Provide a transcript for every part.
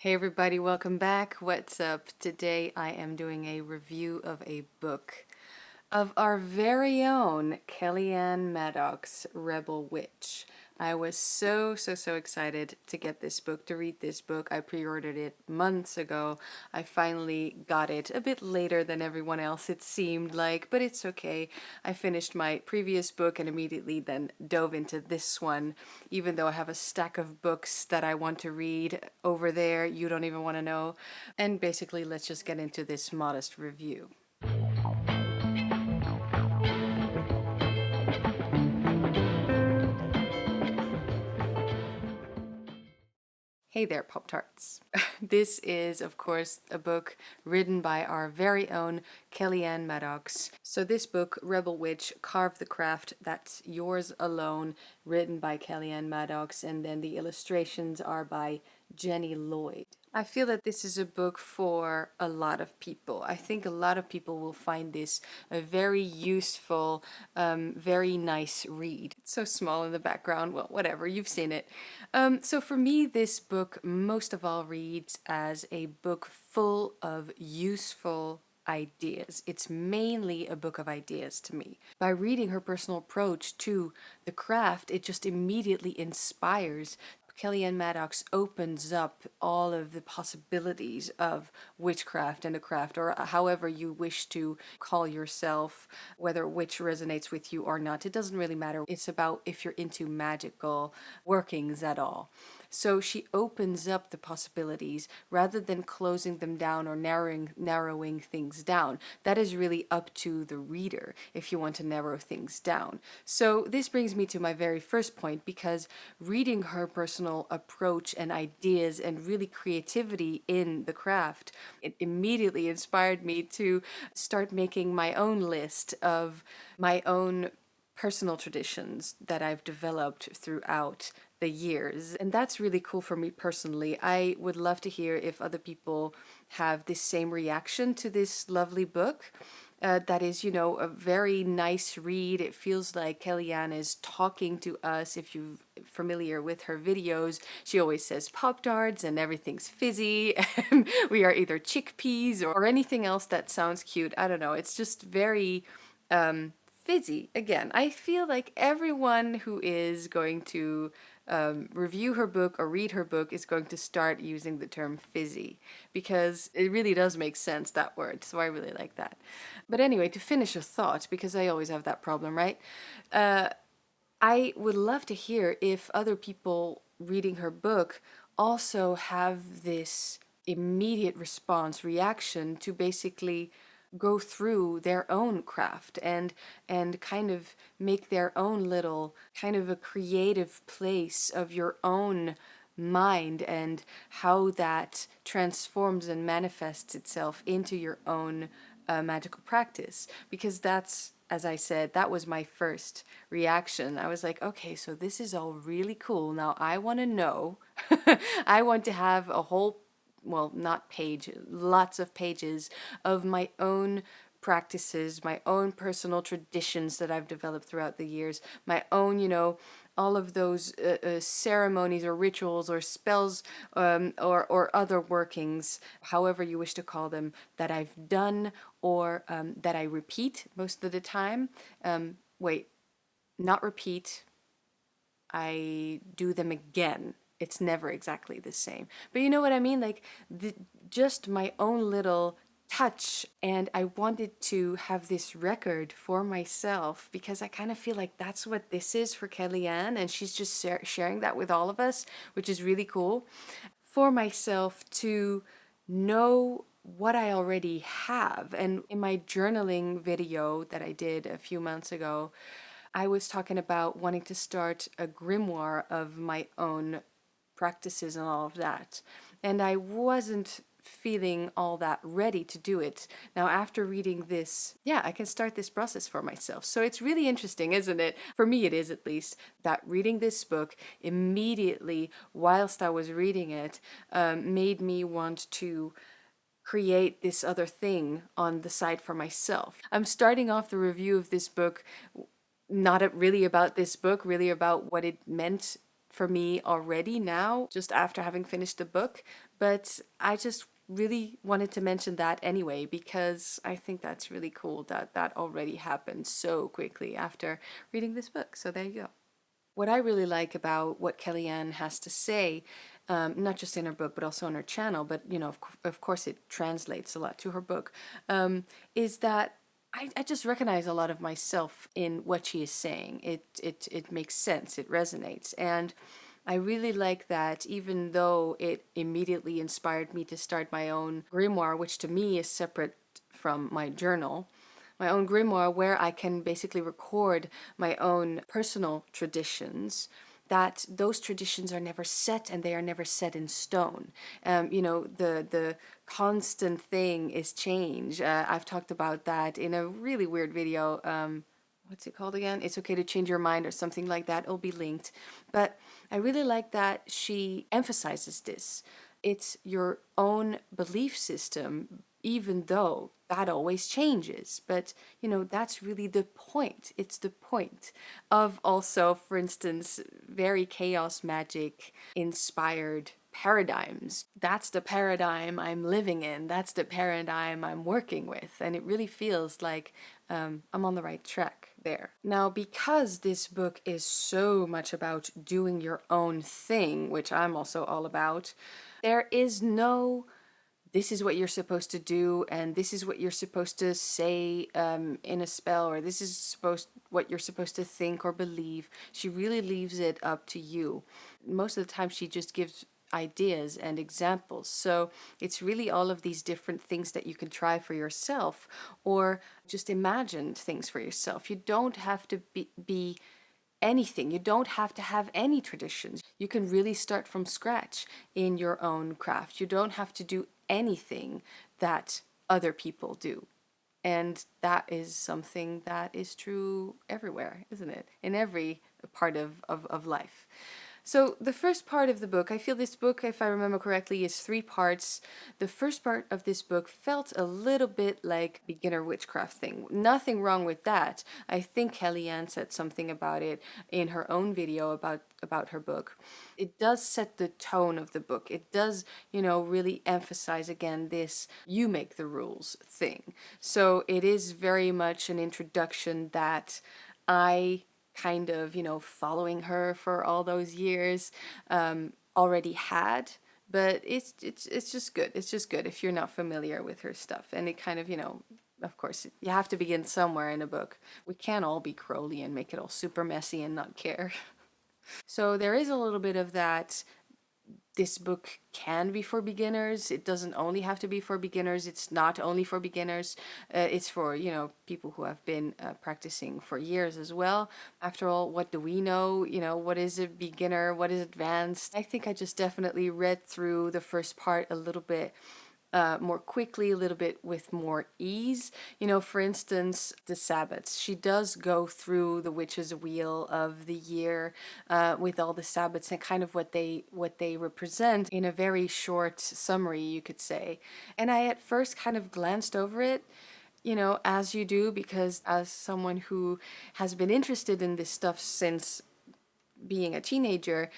Hey everybody, welcome back. What's up? Today I am doing a review of a book of our very own Kellyanne Maddox, Rebel Witch. I was so excited to get this book, to read this book. I pre-ordered it months ago. I finally got it a bit later than everyone else, it seemed like, but it's okay. I finished my previous book and immediately then dove into this one, even though I have a stack of books that I want to read over there. You don't even want to know. And basically, let's just get into this modest review. Hey there, Pop Tarts. This is, of course, a book written by our very own Kellyanne Maddox. So this book, Rebel Witch, Carve the Craft, that's yours alone, written by Kellyanne Maddox, and then the illustrations are by Jenny Lloyd. I feel that this is a book for a lot of people. I think a lot of people will find this a very useful, very nice read. It's so small in the background, well, whatever, you've seen it. So for me, this book most of all reads as a book full of useful ideas. It's mainly a book of ideas to me. By reading her personal approach to the craft, it just immediately inspires. Kellyanne Maddox opens up all of the possibilities of witchcraft and a craft, or however you wish to call yourself, whether witch resonates with you or not. It doesn't really matter. It's about if you're into magical workings at all. So she opens up the possibilities rather than closing them down or narrowing things down. That is really up to the reader if you want to narrow things down. So this brings me to my very first point, because reading her personal approach and ideas and really creativity in the craft, it immediately inspired me to start making my own list of my own personal traditions that I've developed throughout the years. And that's really cool for me personally. I would love to hear if other people have this same reaction to this lovely book. That is, a very nice read. It feels like Kellyanne is talking to us. If you're familiar with her videos, she always says Pop-Tarts and everything's fizzy. And we are either chickpeas or anything else that sounds cute. I don't know. It's just very fizzy. Again, I feel like everyone who is going to review her book or read her book is going to start using the term fizzy, because it really does make sense, that word. So I really like that. But anyway, to finish a thought, because I always have that problem, right? I would love to hear if other people reading her book also have this immediate response, reaction to basically go through their own craft and kind of make their own little kind of a creative place of your own mind, and how that transforms and manifests itself into your own magical practice. Because that's, as I said, that was my first reaction. I was like, okay, so this is all really cool. Now I want to know, I want to have a whole, well, not page, lots of pages of my own practices, my own personal traditions that I've developed throughout the years, my own, all of those ceremonies or rituals or spells, or other workings, however you wish to call them, that I've done, or that I repeat most of the time. Wait, not repeat. I do them again. It's never exactly the same. But you know what I mean? Like, just my own little touch. And I wanted to have this record for myself, because I kind of feel like that's what this is for Kellyanne. And she's just sharing that with all of us, which is really cool. For myself to know what I already have. And in my journaling video that I did a few months ago, I was talking about wanting to start a grimoire of my own practices and all of that. And I wasn't feeling all that ready to do it. Now, after reading this, yeah, I can start this process for myself. So it's really interesting, isn't it? For me, it is, at least, that reading this book immediately, whilst I was reading it, made me want to create this other thing on the side for myself. I'm starting off the review of this book not really about this book, really about what it meant for me already now, just after having finished the book. But I just really wanted to mention that anyway, because I think that's really cool that that already happened so quickly after reading this book. So there you go. What I really like about what Kellyanne has to say, not just in her book, but also on her channel, but you know, of course, it translates a lot to her book, is that I just recognize a lot of myself in what she is saying. It makes sense. It resonates, and I really like that. Even though it immediately inspired me to start my own grimoire, which to me is separate from my journal, my own grimoire where I can basically record my own personal traditions, that those traditions are never set and they are never set in stone. You know, the constant thing is change. I've talked about that in a really weird video. What's it called again? It's okay to change your mind or something like that. It'll be linked. But I really like that she emphasizes this. It's your own belief system, even though that always changes. But, you know, that's really the point. It's the point of also, for instance, very chaos magic inspired paradigms. That's the paradigm I'm living in. That's the paradigm I'm working with. And it really feels like I'm on the right track there. Now, because this book is so much about doing your own thing, which I'm also all about, there is no this is what you're supposed to do and this is what you're supposed to say in a spell, or this is supposed what you're supposed to think or believe. She really leaves it up to you. Most of the time she just gives ideas and examples, so it's really all of these different things that you can try for yourself or just imagine things for yourself. You don't have to be anything. You don't have to have any traditions. You can really start from scratch in your own craft. You don't have to do anything that other people do. And that is something that is true everywhere, isn't it? In every part of life. So the first part of the book, I feel this book, if I remember correctly, is 3 parts. The first part of this book felt a little bit like beginner witchcraft thing. Nothing wrong with that. I think Kellyanne said something about it in her own video about her book. It does set the tone of the book. It does, you know, really emphasize again this you make the rules thing. So it is very much an introduction that I kind of, you know, following her for all those years, already had. But it's just good. It's just good if you're not familiar with her stuff. And it kind of, you know, of course, you have to begin somewhere in a book. We can't all be Crowley and make it all super messy and not care. So there is a little bit of that. This book can be for beginners. It doesn't only have to be for beginners. It's not only for beginners. It's for, you know, people who have been practicing for years as well. After all, what do we know? You know, what is a beginner? What is advanced? I think I just definitely read through the first part a little bit more quickly, a little bit with more ease. You know, for instance, the Sabbats. She does go through the witch's wheel of the year with all the Sabbats and kind of what they represent in a very short summary, you could say. And I at first kind of glanced over it, you know, as you do, because as someone who has been interested in this stuff since being a teenager,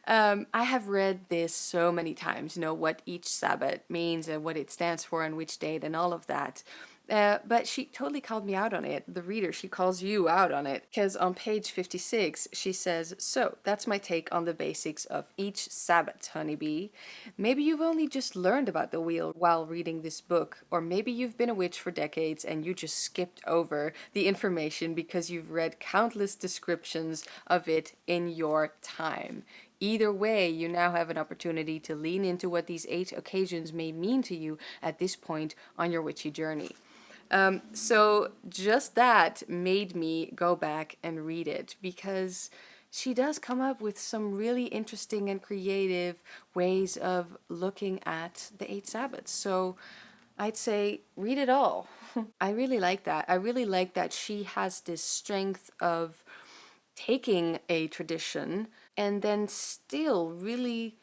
I have read this so many times, you know, what each Sabbath means and what it stands for and which date and all of that. But she totally called me out on it. The reader, she calls you out on it. Because on page 56, she says, "So, that's my take on the basics of each Sabbath, honeybee. Maybe you've only just learned about the wheel while reading this book, or maybe you've been a witch for decades and you just skipped over the information because you've read countless descriptions of it in your time. Either way, you now have an opportunity to lean into what these 8 occasions may mean to you at this point on your witchy journey." So just that made me go back and read it, because she does come up with some really interesting and creative ways of looking at the 8 Sabbaths. So I'd say read it all. I really like that. I really like that she has this strength of taking a tradition and then still really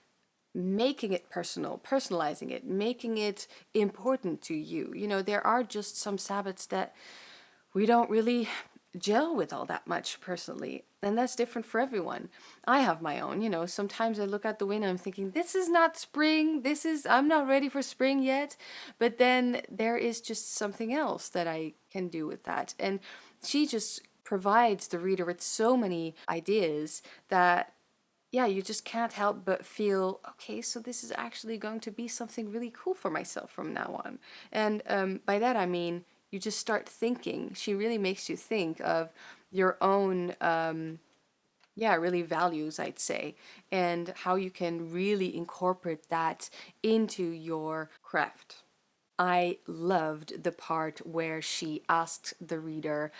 making it personal, personalizing it, making it important to you. You know, there are just some Sabbaths that we don't really gel with all that much personally. And that's different for everyone. I have my own, sometimes I look out the window, I'm thinking, this is not spring. I'm not ready for spring yet. But then there is just something else that I can do with that. And she just provides the reader with so many ideas that yeah, you just can't help but feel, okay, so this is actually going to be something really cool for myself from now on. And by that I mean, you just start thinking. She really makes you think of your own, yeah, really values, I'd say, and how you can really incorporate that into your craft. I loved the part where she asked the reader,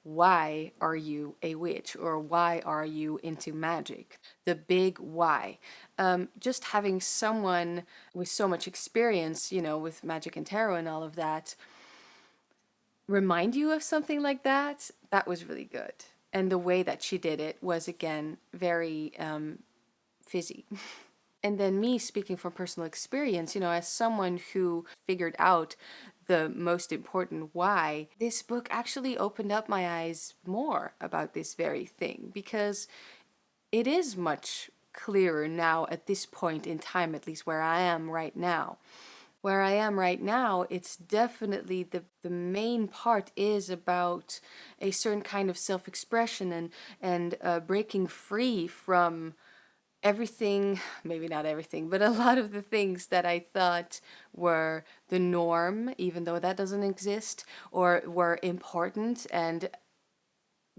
why are you a witch, or why are you into magic? The big why. Just having someone with so much experience, with magic and tarot and all of that, remind you of something like that, that was really good. And the way that she did it was, again, very fizzy. And then me speaking from personal experience, as someone who figured out the most important why, this book actually opened up my eyes more about this very thing, because it is much clearer now at this point in time, at least where I am right now. Where I am right now, it's definitely the main part is about a certain kind of self-expression and breaking free from everything, maybe not everything, but a lot of the things that I thought were the norm, even though that doesn't exist, or were important. And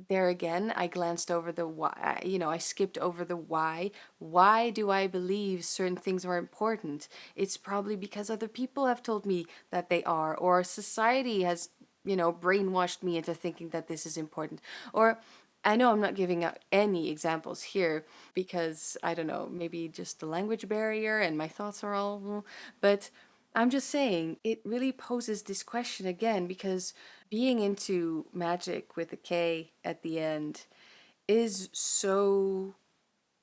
there again, I glanced over the why, I skipped over the why. Why do I believe certain things are important? It's probably because other people have told me that they are, or society has, brainwashed me into thinking that this is important. Or I know I'm not giving out any examples here because I don't know, maybe just the language barrier and my thoughts are all, but I'm just saying it really poses this question again because being into magic with a K at the end is so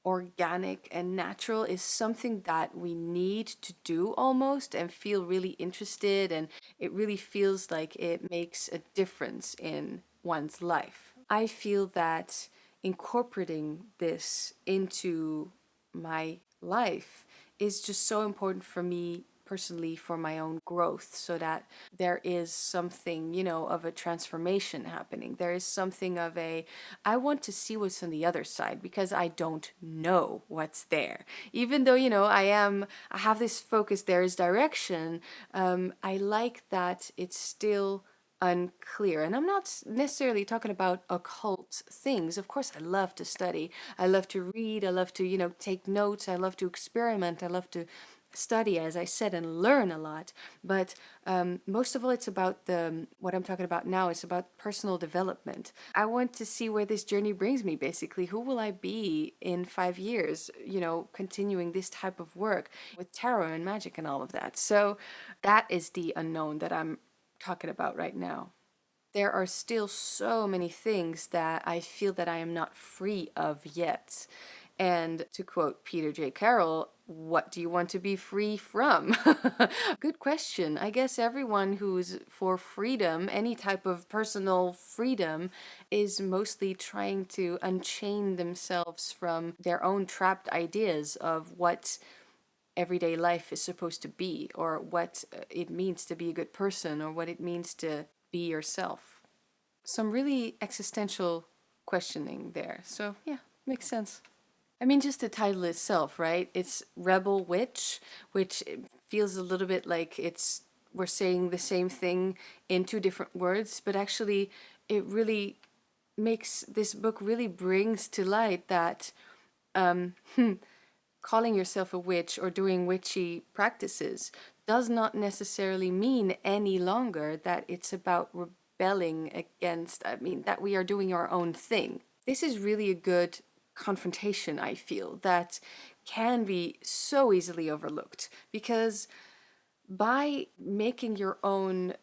organic and natural, is something that we need to do almost and feel really interested, and it really feels like it makes a difference in one's life. I feel that incorporating this into my life is just so important for me personally, for my own growth, so that there is something, of a transformation happening. There is something of a, I want to see what's on the other side because I don't know what's there. Even though, I have this focus, there is direction, I like that it's still unclear. And I'm not necessarily talking about occult things. Of course, I love to study. I love to read. I love to, take notes. I love to experiment. I love to study, as I said, and learn a lot. But most of all, it's about what I'm talking about now. It's about personal development. I want to see where this journey brings me, basically. Who will I be in 5 years, continuing this type of work with tarot and magic and all of that. So that is the unknown that I'm talking about right now. There are still so many things that I feel that I am not free of yet. And to quote Peter J. Carroll, what do you want to be free from? Good question. I guess everyone who's for freedom, any type of personal freedom, is mostly trying to unchain themselves from their own trapped ideas of what everyday life is supposed to be, or what it means to be a good person, or what it means to be yourself. Some really existential questioning there. So, yeah, makes sense. I mean, just the title itself, right? It's Rebel Witch, which feels a little bit like we're saying the same thing in two different words, but actually, it really makes this book really brings to light that calling yourself a witch or doing witchy practices does not necessarily mean any longer that it's about rebelling against, that we are doing our own thing. This is really a good confrontation, I feel, that can be so easily overlooked because by making your own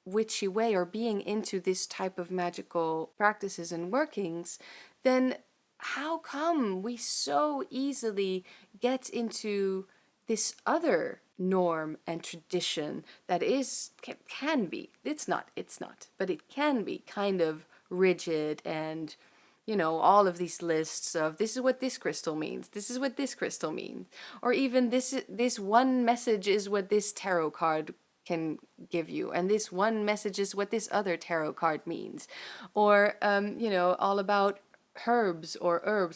witchy way or being into this type of magical practices and workings, then how come we so easily get into this other norm and tradition that can be, it's not, but it can be kind of rigid and, you know, all of these lists of this is what this crystal means, this is what this crystal means, or even this one message is what this tarot card can give you, and this one message is what this other tarot card means, or you know, all about herbs,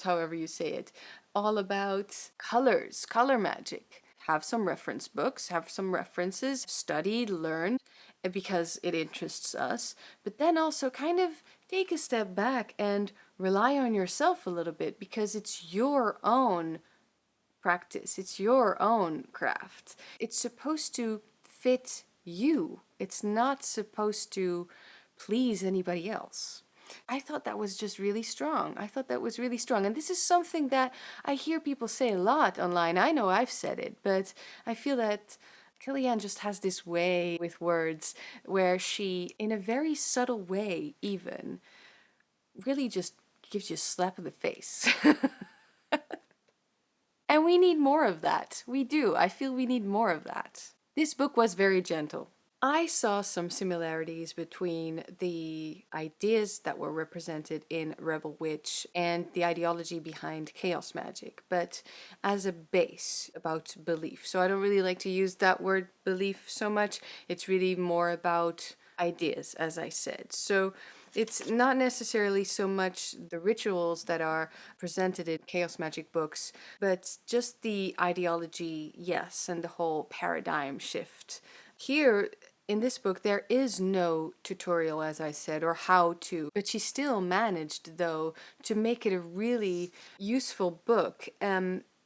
however you say it, all about colors, color magic. Have some reference books, have some references, study, learn, because it interests us, but then also kind of take a step back and rely on yourself a little bit, because it's your own practice, it's your own craft. It's supposed to fit you, it's not supposed to please anybody else. I thought that was just really strong. I thought that was really strong. And this is something that I hear people say a lot online. I know I've said it, but I feel that Kellyanne just has this way with words where she, in a very subtle way even, really just gives you a slap in the face. And we need more of that. We do. I feel we need more of that. This book was very gentle. I saw some similarities between the ideas that were represented in Rebel Witch and the ideology behind chaos magic, but as a base about belief. So I don't really like to use that word belief so much. It's really more about ideas, as I said. So it's not necessarily so much the rituals that are presented in chaos magic books, but just the ideology, yes, and the whole paradigm shift. Here, in this book, there is no tutorial, as I said, or how to, but she still managed, though, to make it a really useful book.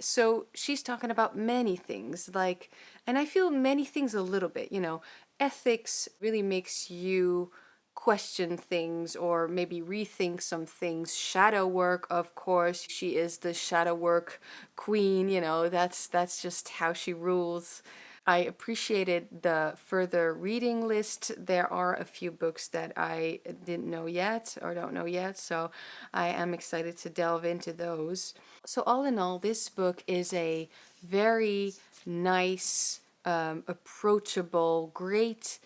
So she's talking about many things, like, and I feel many things a little bit, you know, ethics really makes you question things or maybe rethink some things. Shadow work, of course, she is the shadow work queen, you know, that's just how she rules. I appreciated the further reading list. There are a few books that I didn't know yet or don't know yet, so I am excited to delve into those. So all in all, this book is a very nice, approachable, great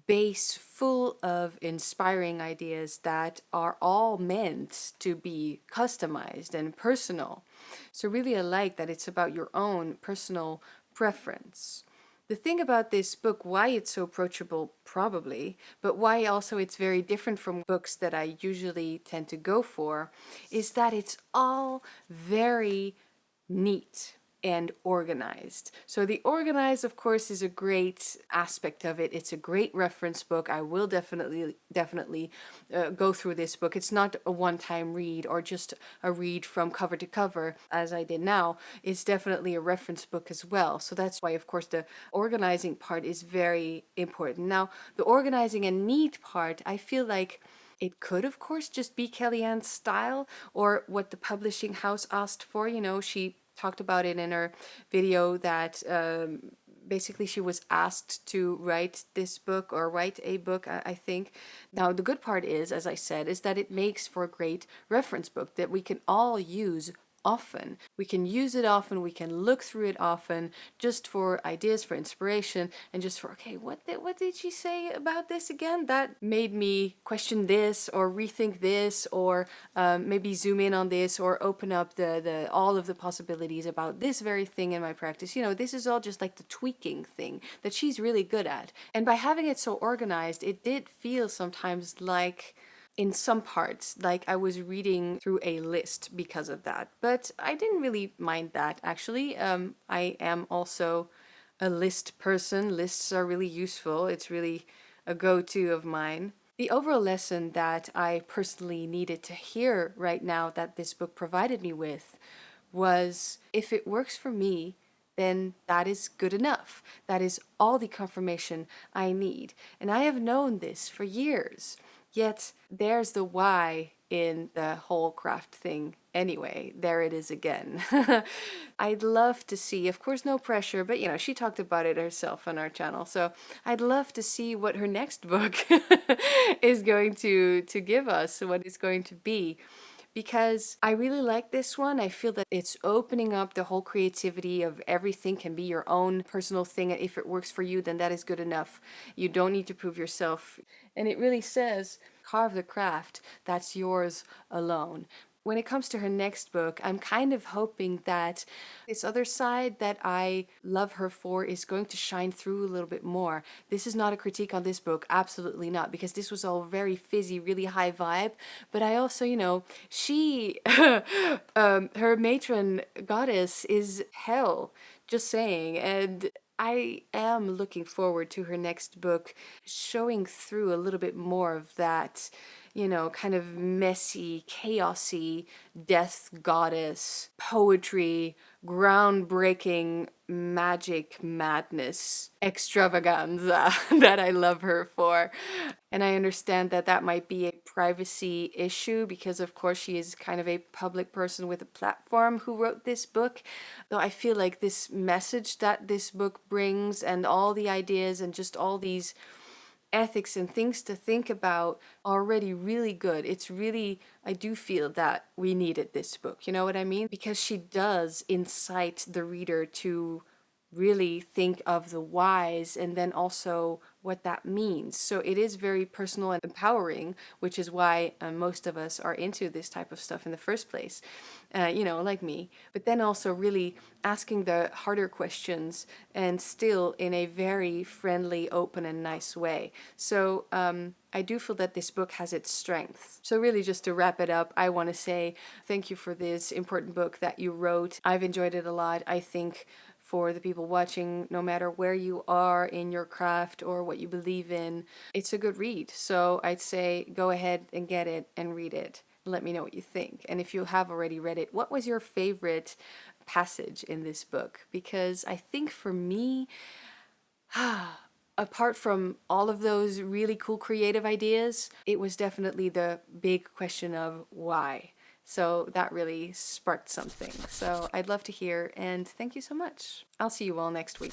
base full of inspiring ideas that are all meant to be customized and personal. So really I like that it's about your own personal preference. The thing about this book, why it's so approachable, probably, but why also it's very different from books that I usually tend to go for, is that it's all very neat and organized. So the organized, of course, is a great aspect of it. It's a great reference book. I will definitely go through this book. It's not a one-time read or just a read from cover to cover as I did now. It's definitely a reference book as well. So that's why, of course, the organizing part is very important. Now, the organizing and neat part, I feel like it could, of course, just be Kellyanne's style or what the publishing house asked for. You know, she talked about it in her video that basically she was asked to write this book or write a book, I think. Now, the good part is, as I said, is that it makes for a great reference book that we can all use often. We can use it often, we can look through it often, just for ideas, for inspiration, and just for, okay, what did she say about this again? That made me question this, or rethink this, or maybe zoom in on this, or open up the all of the possibilities about this very thing in my practice. You know, this is all just like the tweaking thing that she's really good at. And by having it so organized, it did feel sometimes like, in some parts, like I was reading through a list because of that. But I didn't really mind that, actually. I am also a list person. Lists are really useful. It's really a go-to of mine. The overall lesson that I personally needed to hear right now that this book provided me with was, if it works for me, then that is good enough. That is all the confirmation I need. And I have known this for years. Yet there's the why in the whole craft thing anyway. There it is again. I'd love to see, of course, no pressure, but you know, she talked about it herself on our channel. So I'd love to see what her next book is going to give us, what it's going to be. because I really like this one. I feel that it's opening up the whole creativity of everything can be your own personal thing. And if it works for you, then that is good enough. You don't need to prove yourself. And it really says, carve the craft that's yours alone. When it comes to her next book, I'm kind of hoping that this other side that I love her for is going to shine through a little bit more. This is not a critique on this book, absolutely not, because this was all very fizzy, really high vibe. But I also, she, her matron goddess is hell, just saying. And I am looking forward to her next book showing through a little bit more of that, kind of messy, chaosy death goddess, poetry, groundbreaking magic madness extravaganza that I love her for. And I understand that that might be a privacy issue because, of course, she is kind of a public person with a platform who wrote this book. Though I feel like this message that this book brings and all the ideas and just all these ethics and things to think about already really good. It's really, I do feel that we needed this book, you know what I mean? Because she does incite the reader to really think of the whys and then also what that means. So it is very personal and empowering, which is why most of us are into this type of stuff in the first place, like me. But then also really asking the harder questions and still in a very friendly, open, and nice way. So I do feel that this book has its strengths. So really just to wrap it up, I want to say thank you for this important book that you wrote. I've enjoyed it a lot. I think for the people watching, no matter where you are in your craft or what you believe in, it's a good read. So I'd say go ahead and get it and read it. Let me know what you think. And if you have already read it, what was your favorite passage in this book? Because I think for me, apart from all of those really cool creative ideas, it was definitely the big question of why. So that really sparked something. So I'd love to hear, and thank you so much. I'll see you all next week.